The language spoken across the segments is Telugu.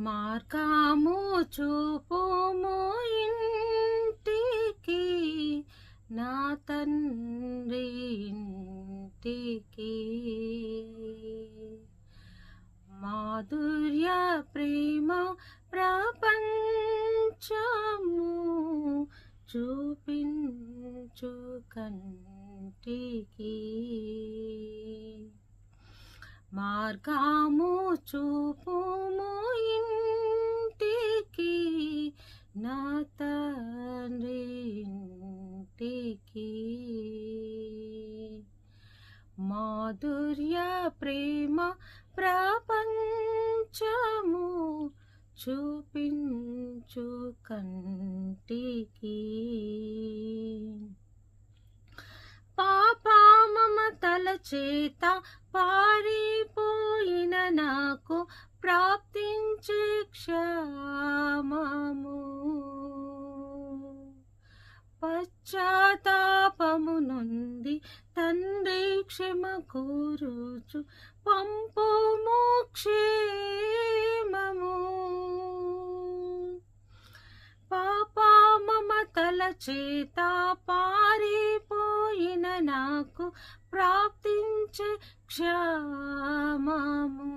మార్గము చూపుము ఇంటికి, నా తండ్రి ఇంటికి. మాధుర్య ప్రేమ ప్రపంచము చూపించు కంటికి. మార్గము చూపుము ఇంటికి, నా తండ్రి ఇంటికి. మాధుర్య ప్రేమ ప్రపంచము చూపించు కంటికి. పాపా మమతల చేత పారిపోయిన నాకు ప్రాప్తించే క్షేమము, పశ్చాత్తాపము నొంది తండ్రి క్షమ కోరుచు పంపుము క్షేమము. పాపా మమతల చేత పారిపోయిన నాకు ప్రాప్తించే క్షేమము,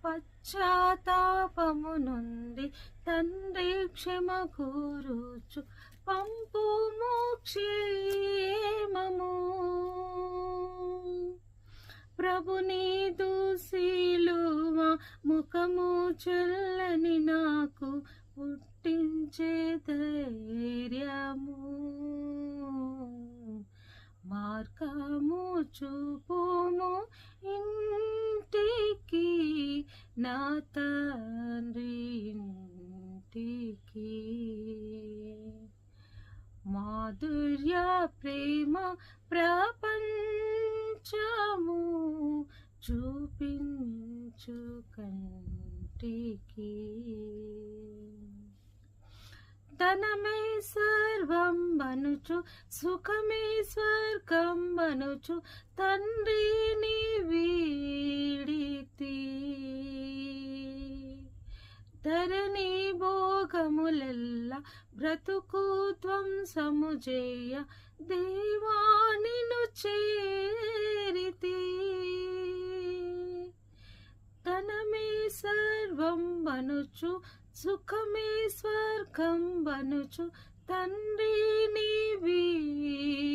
పశ్చాత్తాపము నుండి తండ్రి క్షమ కోరుచు పంపుము క్షేమము. ప్రభు నీదు సిలువ ముఖము చల్లని నాకు పుట్టించే ధైర్యము. మార్గము చూపుము ఇంటికి, నా తండ్రి ఇంటికి. మాధుర్య ప్రేమ ప్రపంచము చూపించు కంటికి. ధనమే సర్వం బనుచు సుఖమే స్వర్గం బనుచు తండ్రిని వీడితి. ధరణి భోగములెల్ల బ్రతుకు ధ్వంసము చేయ దేవా నిన్ను చేరితి. ధనమే సర్వం బనుచు సుఖమే స్వర్గం బనుచు తండ్రిని వీడితి.